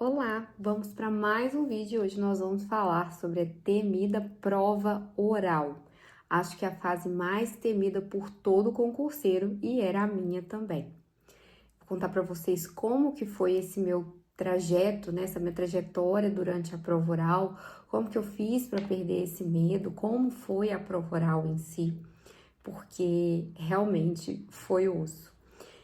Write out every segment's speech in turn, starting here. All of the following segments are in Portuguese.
Olá, vamos para mais um vídeo. Hoje nós vamos falar sobre a temida prova oral. Acho que é a fase mais temida por todo concurseiro e era a minha também. Vou contar para vocês como que foi esse meu trajeto, né, essa minha trajetória durante a prova oral, como que eu fiz para perder esse medo, como foi a prova oral em si, porque realmente foi osso.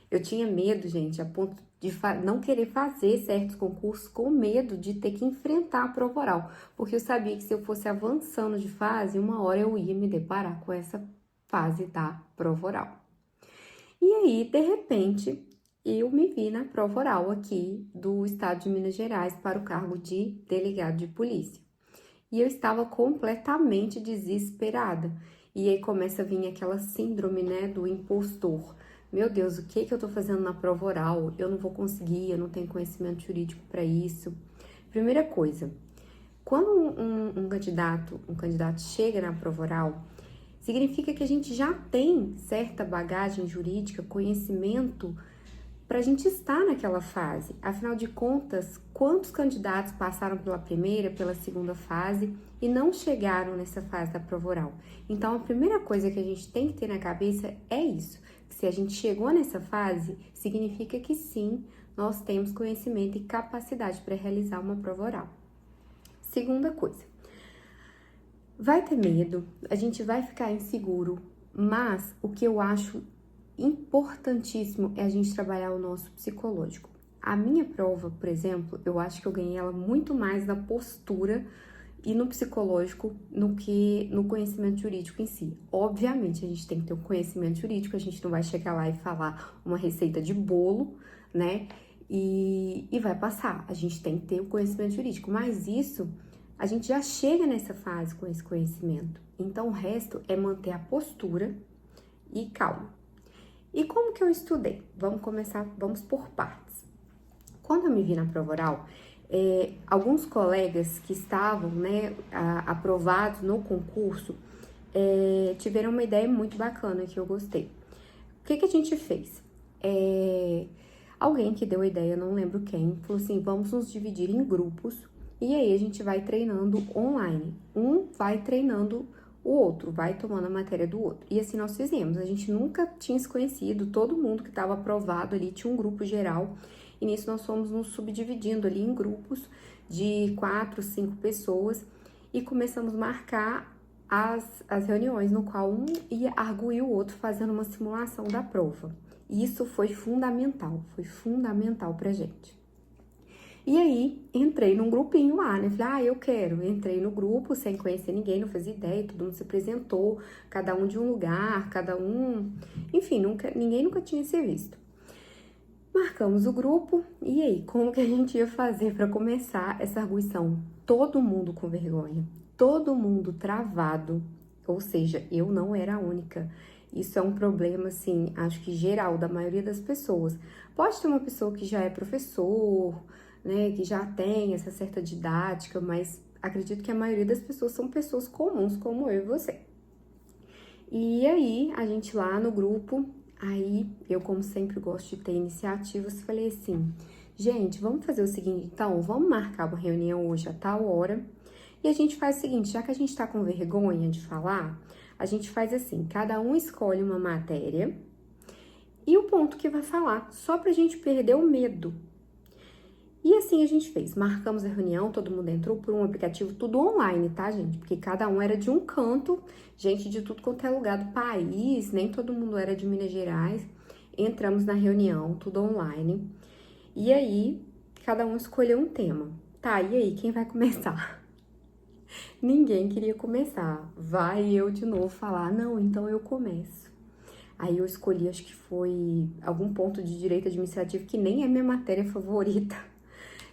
Eu tinha medo, gente, a ponto de não querer fazer certos concursos com medo de ter que enfrentar a prova oral, porque eu sabia que se eu fosse avançando de fase, uma hora eu ia me deparar com essa fase da prova oral. E aí, de repente, eu me vi na prova oral aqui do estado de Minas Gerais para o cargo de delegado de polícia. E eu estava completamente desesperada. E aí começa a vir aquela síndrome, né, do impostor. Meu Deus, o que que eu tô fazendo na prova oral? Eu não vou conseguir, eu não tenho conhecimento jurídico para isso. Primeira coisa, quando um candidato chega na prova oral, significa que a gente já tem certa bagagem jurídica, conhecimento para a gente estar naquela fase. Afinal de contas, quantos candidatos passaram pela primeira, pela segunda fase e não chegaram nessa fase da prova oral? Então, a primeira coisa que a gente tem que ter na cabeça é isso. Que se a gente chegou nessa fase, significa que sim, nós temos conhecimento e capacidade para realizar uma prova oral. Segunda coisa, vai ter medo, a gente vai ficar inseguro, mas o que eu acho importantíssimo é a gente trabalhar o nosso psicológico. A minha prova, por exemplo, eu acho que eu ganhei ela muito mais na postura e no psicológico do que no conhecimento jurídico em si. Obviamente, a gente tem que ter um conhecimento jurídico, a gente não vai chegar lá e falar uma receita de bolo, né? E vai passar. A gente tem que ter o conhecimento jurídico, mas isso a gente já chega nessa fase com esse conhecimento. Então, o resto é manter a postura e calma. E como que eu estudei? Vamos por partes. Quando eu me vi na prova oral, alguns colegas que estavam, né, aprovados no concurso, tiveram uma ideia muito bacana que eu gostei. O que que a gente fez? Alguém que deu a ideia, não lembro quem, falou assim, vamos nos dividir em grupos e aí a gente vai treinando online. Um vai treinando o outro, vai tomando a matéria do outro. E assim nós fizemos, a gente nunca tinha se conhecido, todo mundo que estava aprovado ali tinha um grupo geral, e nisso nós fomos nos subdividindo ali em grupos de 4, 5 pessoas, e começamos a marcar as reuniões, no qual um ia arguir o outro fazendo uma simulação da prova. E isso foi fundamental pra gente. E aí, entrei num grupinho lá, né? Falei, eu quero. Entrei no grupo sem conhecer ninguém, não fazia ideia, todo mundo se apresentou, cada um de um lugar, cada um... Enfim, ninguém nunca tinha se visto. Marcamos o grupo, e aí, como que a gente ia fazer para começar essa arguição? Todo mundo com vergonha, todo mundo travado, ou seja, eu não era a única. Isso é um problema, assim, acho que geral, da maioria das pessoas. Pode ter uma pessoa que já é professor, né, que já tem essa certa didática, mas acredito que a maioria das pessoas são pessoas comuns, como eu e você. E aí, a gente lá no grupo, aí eu, como sempre, gosto de ter iniciativas, falei assim, gente, vamos fazer o seguinte, então, vamos marcar uma reunião hoje a tal hora, e a gente faz o seguinte, já que a gente tá com vergonha de falar, a gente faz assim, cada um escolhe uma matéria e o ponto que vai falar, só pra gente perder o medo. E assim a gente fez, marcamos a reunião, todo mundo entrou por um aplicativo, tudo online, tá, gente? Porque cada um era de um canto, gente de tudo quanto é lugar do país, nem todo mundo era de Minas Gerais. Entramos na reunião, tudo online. E aí, cada um escolheu um tema. Tá, e aí, quem vai começar? Ninguém queria começar. Vai eu de novo falar, não, então eu começo. Aí eu escolhi, acho que foi algum ponto de direito administrativo, que nem é minha matéria favorita.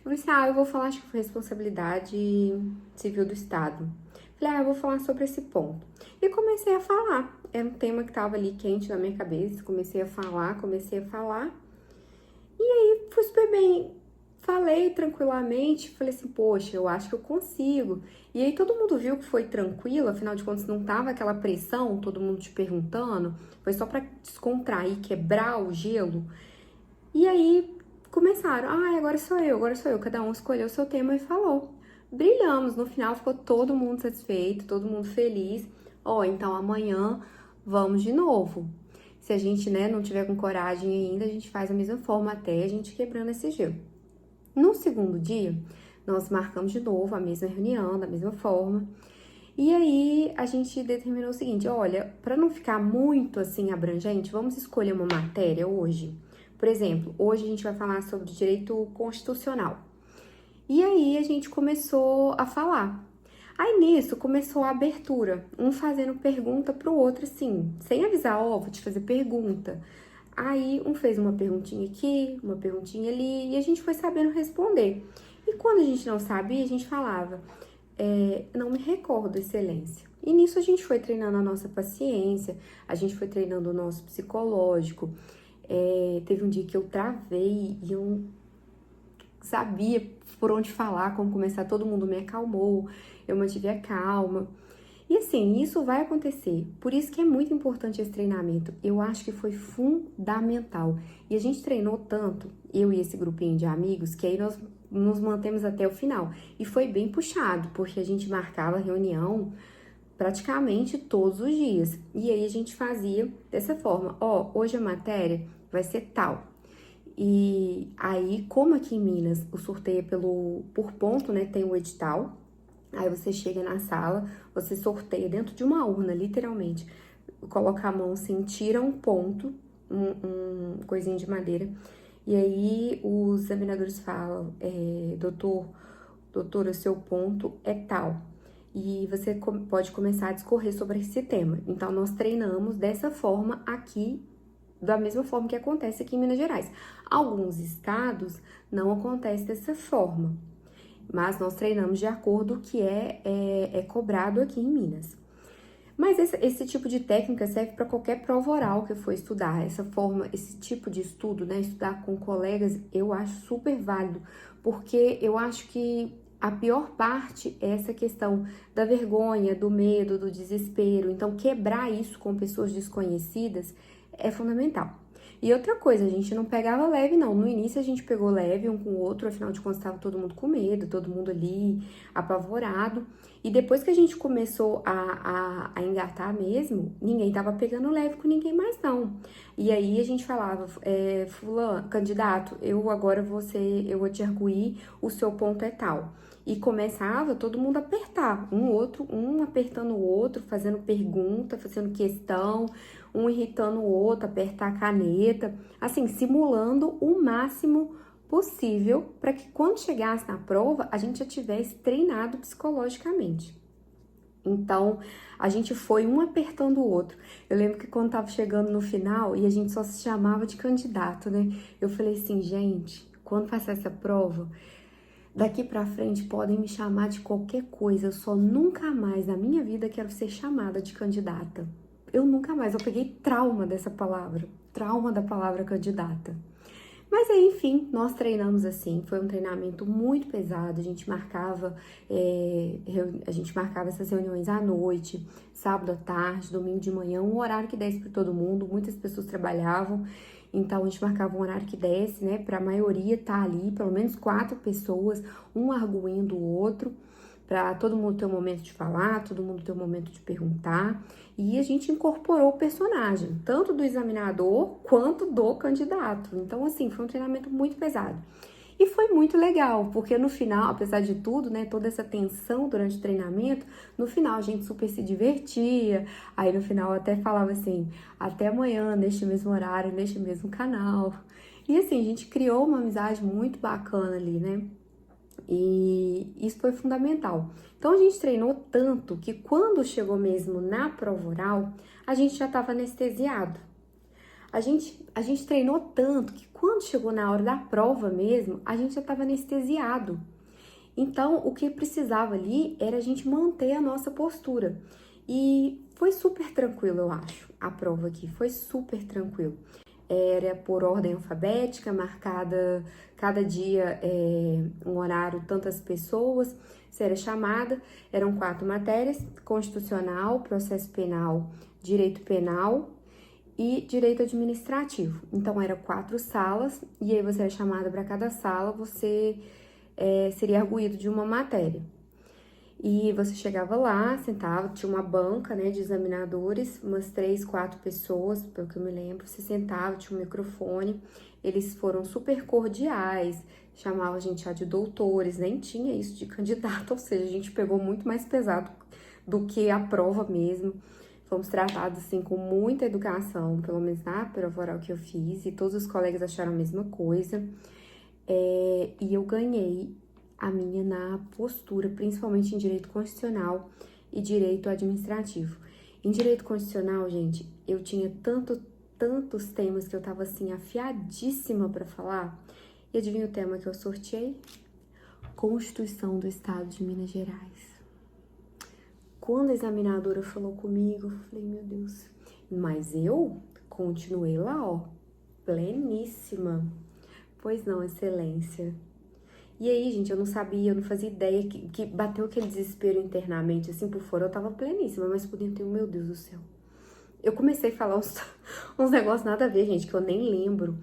Eu falei assim, eu vou falar, acho que foi responsabilidade civil do Estado. Falei, eu vou falar sobre esse ponto. E comecei a falar. Era um tema que tava ali quente na minha cabeça. Comecei a falar. E aí, fui super bem. Falei tranquilamente. Falei assim, poxa, eu acho que eu consigo. E aí, todo mundo viu que foi tranquilo. Afinal de contas, não tava aquela pressão, todo mundo te perguntando. Foi só pra descontrair, quebrar o gelo. E aí, começaram, agora sou eu. Cada um escolheu o seu tema e falou. Brilhamos, no final ficou todo mundo satisfeito, todo mundo feliz. Então amanhã vamos de novo. Se a gente, né, não tiver com coragem ainda, a gente faz a mesma forma até a gente quebrando esse gelo. No segundo dia, nós marcamos de novo a mesma reunião, da mesma forma. E aí a gente determinou o seguinte, olha, para não ficar muito assim abrangente, vamos escolher uma matéria hoje. Por exemplo, hoje a gente vai falar sobre direito constitucional. E aí a gente começou a falar. Aí nisso começou a abertura, um fazendo pergunta pro outro assim, sem avisar, vou te fazer pergunta. Aí um fez uma perguntinha aqui, uma perguntinha ali, e a gente foi sabendo responder. E quando a gente não sabia, a gente falava, não me recordo, excelência. E nisso a gente foi treinando a nossa paciência, a gente foi treinando o nosso psicológico. Teve um dia que eu travei e eu sabia por onde falar, como começar, todo mundo me acalmou, eu mantive a calma. E assim, isso vai acontecer. Por isso que é muito importante esse treinamento. Eu acho que foi fundamental. E a gente treinou tanto, eu e esse grupinho de amigos, que aí nós nos mantemos até o final. E foi bem puxado, porque a gente marcava reunião praticamente todos os dias. E aí a gente fazia dessa forma, hoje a matéria vai ser tal. E aí, como aqui em Minas o sorteio é por ponto, né, tem o edital. Aí você chega na sala, você sorteia dentro de uma urna, literalmente. Coloca a mão assim, tira um ponto, um coisinho de madeira. E aí os examinadores falam, doutora, seu ponto é tal. E você pode começar a discorrer sobre esse tema. Então, nós treinamos dessa forma aqui, da mesma forma que acontece aqui em Minas Gerais. Alguns estados não acontece dessa forma, mas nós treinamos de acordo com o que é cobrado aqui em Minas. Mas esse tipo de técnica serve para qualquer prova oral que for estudar. Essa forma, esse tipo de estudo, né, estudar com colegas, eu acho super válido, porque eu acho que a pior parte é essa questão da vergonha, do medo, do desespero. Então, quebrar isso com pessoas desconhecidas é fundamental. E outra coisa, a gente não pegava leve, não. No início a gente pegou leve um com o outro, afinal de contas estava todo mundo com medo, todo mundo ali apavorado. E depois que a gente começou a engatar mesmo, ninguém tava pegando leve com ninguém mais, não. E aí a gente falava, fulano, candidato, eu vou te arguir, o seu ponto é tal. E começava todo mundo a apertar, um apertando o outro, fazendo pergunta, fazendo questão, um irritando o outro, apertar a caneta, assim, simulando o máximo possível para que quando chegasse na prova, a gente já tivesse treinado psicologicamente. Então, a gente foi um apertando o outro. Eu lembro que quando tava chegando no final e a gente só se chamava de candidato, né? Eu falei assim, gente, quando passar essa prova, daqui pra frente podem me chamar de qualquer coisa, eu só nunca mais na minha vida quero ser chamada de candidata. Eu nunca mais, eu peguei trauma dessa palavra, trauma da palavra candidata. Mas aí, enfim, nós treinamos assim, foi um treinamento muito pesado, a gente marcava essas reuniões à noite, sábado à tarde, domingo de manhã, um horário que desse para todo mundo, muitas pessoas trabalhavam, então a gente marcava um horário que desse, né, para a maioria estar ali, pelo menos 4 pessoas, um arguindo o outro, para todo mundo ter um momento de falar, todo mundo ter um momento de perguntar. E a gente incorporou o personagem, tanto do examinador quanto do candidato. Então, assim, foi um treinamento muito pesado. E foi muito legal, porque no final, apesar de tudo, né, toda essa tensão durante o treinamento, no final a gente super se divertia. Aí no final eu até falava assim, até amanhã, neste mesmo horário, neste mesmo canal. E assim, a gente criou uma amizade muito bacana ali, né? E isso foi fundamental. Então a gente treinou tanto que quando chegou mesmo na prova oral, a gente já estava anestesiado. A gente treinou tanto que quando chegou na hora da prova mesmo, a gente já estava anestesiado. Então o que precisava ali era a gente manter a nossa postura. E foi super tranquilo, eu acho, a prova aqui, foi super tranquilo. Era por ordem alfabética, marcada cada dia um horário, tantas pessoas, você era chamada, eram 4 matérias, constitucional, processo penal, direito penal e direito administrativo. Então, eram 4 salas, e aí você era chamada para cada sala, você seria arguído de uma matéria. E você chegava lá, sentava, tinha uma banca, né, de examinadores, umas 3, 4 pessoas, pelo que eu me lembro, você sentava, tinha um microfone, eles foram super cordiais, chamavam a gente já de doutores, nem tinha isso de candidato, ou seja, a gente pegou muito mais pesado do que a prova mesmo. Fomos tratados, assim, com muita educação, pelo menos na prova oral que eu fiz, e todos os colegas acharam a mesma coisa. E eu ganhei a minha na postura, principalmente em direito constitucional e direito administrativo. Em direito constitucional, gente, eu tinha tantos temas que eu tava, assim, afiadíssima para falar. E adivinha o tema que eu sorteei? Constituição do Estado de Minas Gerais. Quando a examinadora falou comigo, eu falei, meu Deus. Mas eu continuei lá, ó, pleníssima. Pois não, excelência. E aí, gente, eu não sabia, eu não fazia ideia que bateu aquele desespero internamente, assim, por fora. Eu tava pleníssima, mas por dentro, meu Deus do céu. Eu comecei a falar uns negócios nada a ver, gente, que eu nem lembro.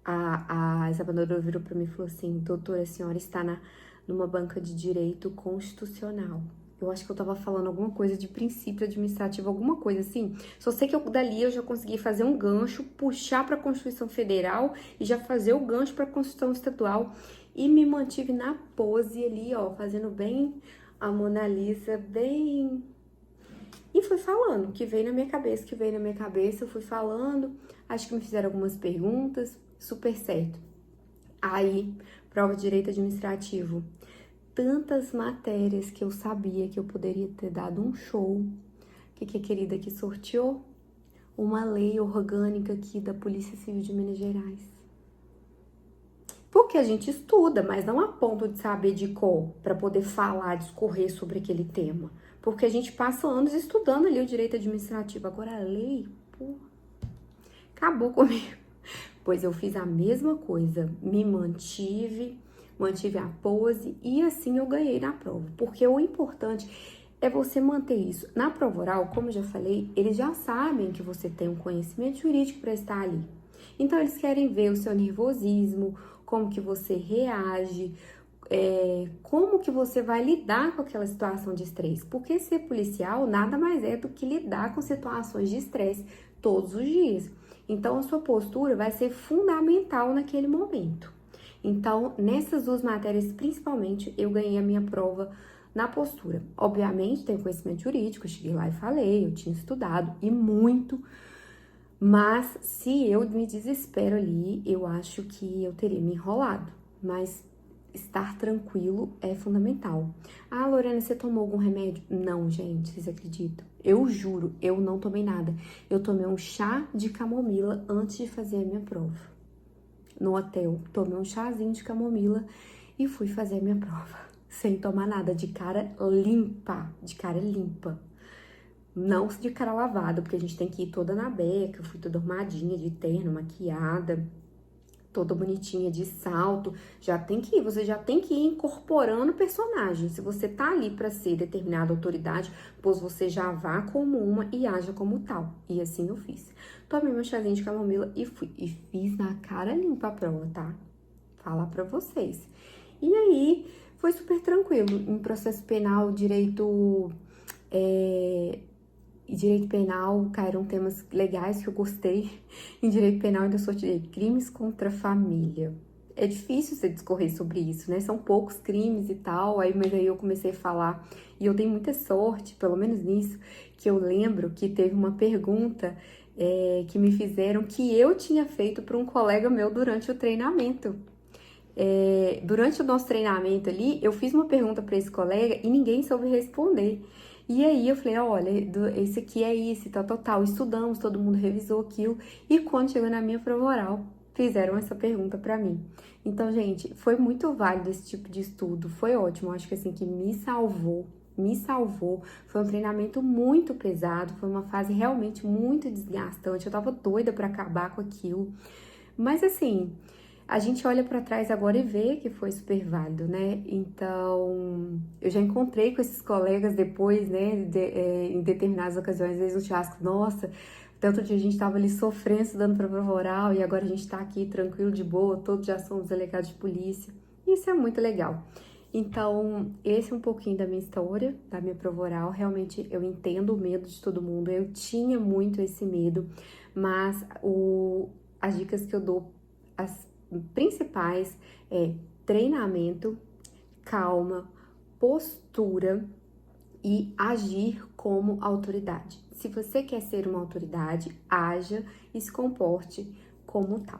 A examinadora virou pra mim e falou assim, doutora, a senhora está numa banca de direito constitucional. Eu acho que eu tava falando alguma coisa de princípio administrativo, alguma coisa assim. Só sei que dali eu já consegui fazer um gancho, puxar pra Constituição Federal e já fazer o gancho pra Constituição Estadual. E me mantive na pose ali, ó, fazendo bem a Mona Lisa, bem... E fui falando, que veio na minha cabeça, eu fui falando. Acho que me fizeram algumas perguntas, super certo. Aí, prova de direito administrativo. Tantas matérias que eu sabia que eu poderia ter dado um show. O que a querida aqui sorteou? Uma lei orgânica aqui da Polícia Civil de Minas Gerais. Porque a gente estuda, mas não a ponto de saber de cor, para poder falar, discorrer sobre aquele tema. Porque a gente passa anos estudando ali o direito administrativo. Agora a lei, pô, acabou comigo. Pois eu fiz a mesma coisa, me mantive a pose e assim eu ganhei na prova. Porque o importante é você manter isso. Na prova oral, como eu já falei, eles já sabem que você tem um conhecimento jurídico para estar ali. Então, eles querem ver o seu nervosismo, como que você reage, como que você vai lidar com aquela situação de estresse. Porque ser policial nada mais é do que lidar com situações de estresse todos os dias. Então, a sua postura vai ser fundamental naquele momento. Então, nessas 2 matérias, principalmente, eu ganhei a minha prova na postura. Obviamente, tenho conhecimento jurídico, eu cheguei lá e falei, eu tinha estudado, e muito, mas se eu me desespero ali, eu acho que eu teria me enrolado. Mas estar tranquilo é fundamental. Ah, Lorena, você tomou algum remédio? Não, gente, vocês acreditam? Eu juro, eu não tomei nada. Eu tomei um chá de camomila antes de fazer a minha prova. No hotel, tomei um chazinho de camomila e fui fazer a minha prova. Sem tomar nada, de cara limpa, Não de cara lavada, porque a gente tem que ir toda na beca, eu fui toda arrumadinha, de terno, maquiada, toda bonitinha, de salto. Você já tem que ir incorporando o personagem. Se você tá ali pra ser determinada autoridade, pois você já vá como uma e haja como tal. E assim eu fiz. Tomei meu chazinho de camomila e fui. E fiz na cara limpa a prova, tá? Falar pra vocês. E aí, foi super tranquilo. Em processo penal, direito penal, caíram temas legais que eu gostei. Em direito penal, ainda sorteei crimes contra a família. É difícil você discorrer sobre isso, né? São poucos crimes e tal, mas aí eu comecei a falar. E eu tenho muita sorte, pelo menos nisso, que eu lembro que teve uma pergunta que me fizeram que eu tinha feito para um colega meu durante o treinamento. Durante o nosso treinamento ali, eu fiz uma pergunta para esse colega e ninguém soube responder. E aí eu falei, olha, esse aqui é isso, tal. Estudamos, todo mundo revisou aquilo. E quando chegou na minha prova oral, fizeram essa pergunta pra mim. Então, gente, foi muito válido esse tipo de estudo, foi ótimo. Acho que assim, que me salvou. Foi um treinamento muito pesado, foi uma fase realmente muito desgastante. Eu tava doida pra acabar com aquilo. Mas assim, a gente olha pra trás agora e vê que foi super válido, né? Então, eu já encontrei com esses colegas depois, né, em determinadas ocasiões, às vezes no churrasco, nossa, Tanto dia a gente tava ali sofrendo, estudando pra prova oral, e agora a gente tá aqui tranquilo, de boa, todos já somos delegados de polícia. Isso é muito legal. Então, esse é um pouquinho da minha história, da minha prova oral. Realmente, eu entendo o medo de todo mundo, eu tinha muito esse medo, mas as dicas que eu dou, as principais, é treinamento, calma, postura e agir como autoridade. Se você quer ser uma autoridade, haja e se comporte como tal.